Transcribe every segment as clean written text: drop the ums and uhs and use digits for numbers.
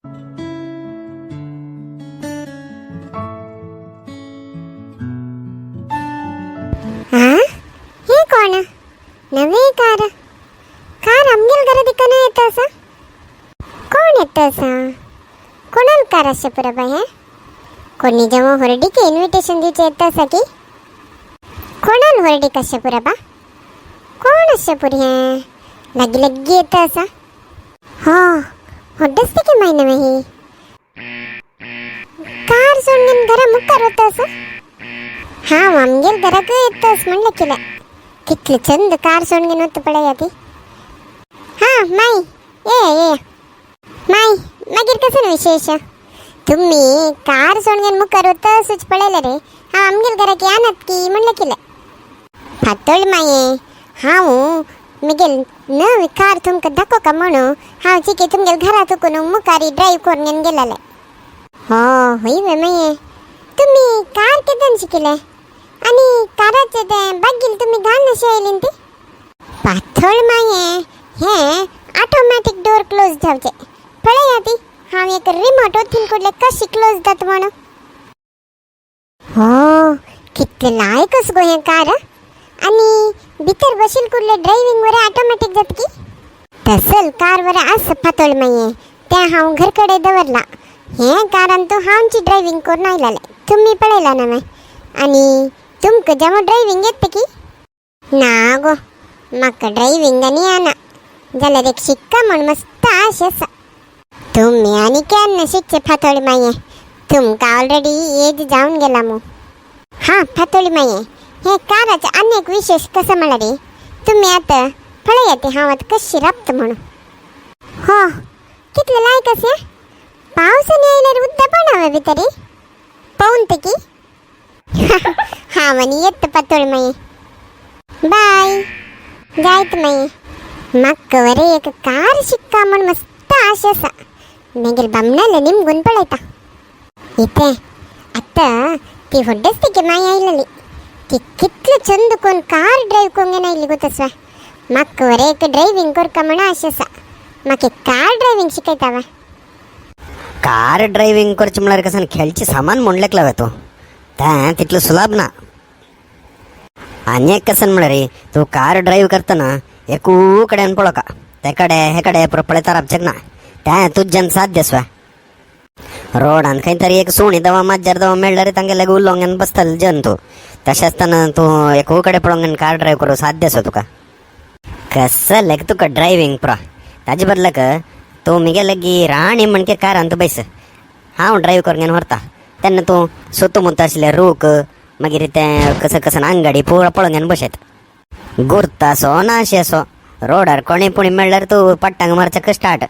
हे कोण नवे कार कार आमगेल घरा दिकाना येत असा कोण येत असा कोणाला कार असे पुरबा हे कोणी जेव्हा होरडीके इन्व्हिटेशन दिवचे येत असा की कोणाला होरडी कशे पुरबा कोण असे पुरी हे लगी लगी येत असा हो होड्डस की माहिती नाही कार सोडून घरा मुक्कार होत असा हा आमगेल घराक येतस म्हणलं केलं कितलं चंद कार सोडून होतं पडाय ती हा माई ये माई मागीर कसं विशेष तुम्ही कार सोडून मुखार होतं सुच पडायला रे हा आमगेल घराक आणत की म्हणलं केलं फातोळ माये हांव मिगेल नवी कार तुमका दाखो का म्हणू हांव चिके तुमगेल घरात उकून मुखारी ड्राईव्ह करून गेलाले हो होई वे माये तुम्ही कार केदन शिकले आणि काराचे ते बागील तुम्ही घालणं शिकले ते पाथळ माये हे ऑटोमॅटिक डोर क्लोज जावचे पळय आती हांव एक रिमोट ओथीन कुडले कशी क्लोज जात म्हणू हो कितले लायकस गो हे कार आणि भितर बशील कुडले ड्रायव्हिंग वर ऑटोमॅटिक जात की तसल कार वर असं पातळ माये त्या हांव घरकडे दवरला हे कारण तो हांची ड्रायव्हिंग करून आयलाले तुम्ही पळयला ना आणि तुमका जेव्हा ड्रायव्हिंग येते की ना गो म्हाका ड्रायव्हिंग आनी येना जाल्यार एक शिक्का म्हण मस्त आशे आसा तुम्ही आनी केन्ना शिकचे फातोळी माये तुमका ऑलरेडी एज जावन गेला मू हा फातोळी माये हे काराचे अनेक विशेष कसं म्हणा रे तुम्ही आता फळे येते हांव आता कशी राबत म्हणून हो कितले लायक असे पावसाने येणार उद्या पण हवे तरी पाहून ते की हा म्हणे येत पातळ माये बाय जायत माये मग वरे एक कार शिक्का म्हण मस्त आशे असा नेगेल बामणाला निमगून पळयता इथे आता ती होड्डस ती की माय आयलेली ती कितलं चंद कोण कार ड्राईव्ह कोंगेन आयली गोतसवा मग वरे एक ड्रायव्हिंग कर का म्हणा आशे असा मग कार ड्रायव्हिंग शिकयतावा कार ड्रायव्हिंग करचे म्हणल्यार कसं खेळचे सामान म्हणलेक लावे तो त्या तितलं सुलभ ना आणि एक कसं म्हणा रे तू कार ड्राईव्ह करताना एकू कडेन पळो का तेकडे हेकडे पळयता राबचेक ना त्या तुज्यान साध्य स्वा रोडान खंय तरी एक सुणी दवा माज्जार दवा मेळ्ळा रे तांगे लगे उल्लोंगेन बसतल जन तू तशें आसतना तू एकू कडेन पळोंगेन कार ड्राईव्ह करूं साध्य असो तुका कसं लेक तुका ड्रायव्हिंग प्रो ताजे बदलाक तू मिगे लगी राणी म्हणके कारान तू बैस हांव ड्राईव्ह करून व्हरता तेन्ना तूं सुतमुत आसले रूख मागीर तें कसं कसं आंगाडी पळोवन बसयत गुर्त असो नाशी असो रोडार कोणी पुणी मेळ्ळ्यार तूं पट्टांग मारचें स्टार्ट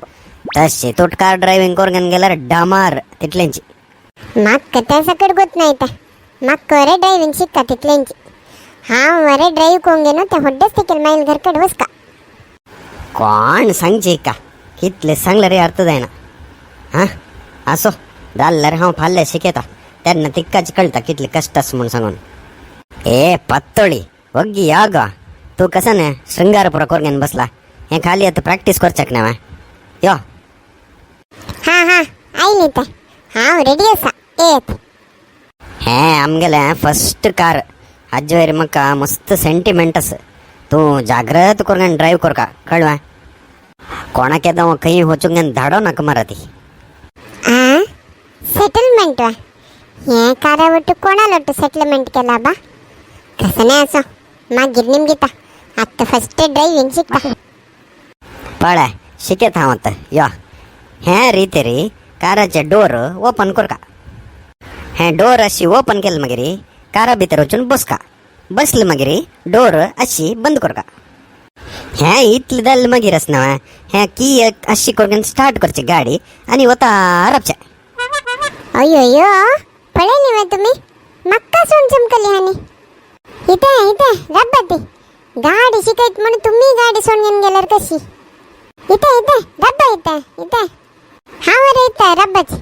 तशें तूं कार ड्रायव्हिंग करून गेल्यार डामार तितल्यांची म्हाका त्या सकट गोत नाही ते म्हाका वरे ड्रायव्हिंग शिकता तितल्यांची हांव वरे ड्राईव्ह करून गेलो ते होड्डस तिकेल माईल घरकडे वचका कोण सांगची का कितले सांगले रे अर्थ जायना हां असो जाल्यार हांव फाल्यां शिकयता तेन्ना तिक्काच कळटा कितले कश्ट आसा म्हूण सांगून ए पातोळी वग्गी या गा तू कसं न्ही शृंगारपुरा करून बसला हें खाली आतां प्रॅक्टीस करचेक ना यो हा हा आयली ते हांव रेडी आसा येत हें आमगेलें फस्ट कार हाजे वयर म्हाका मस्त सेंटिमेंट आसा तूं जाग्रत करून ड्रायव्ह कर का कळ्ळें कोणाक येता खंय वचूंक धाडो नाका मरा ती सेटलमेंट वा हे कारावट्टू कोणाला सेटलमेंट केला बा कसं नाही असो मागीर निमगिता आत्ता फस्ट ड्रायव्हिंग शिकता पळय शिकयत हांव आतां यो हें रिते रे काराचे डोर ओपन कर का हें डोर अशी ओपन केलें मागीर कारा भितर वचून बसका बसले मागीर डोर अशी बंद कर का हें इतलें जालें मागीर आसना हें की अशी करून स्टार्ट करची गाडी आनी वता राबचें अयो पळयली वा तुमी म्हाका सोन चमकली हानी इथे रब्बा ती गाडी शिकयत म्हणून तुम्ही गाडी सोडून गेल्यार कशी इथे रब्बा इथे हांव रे इथे रब्बाची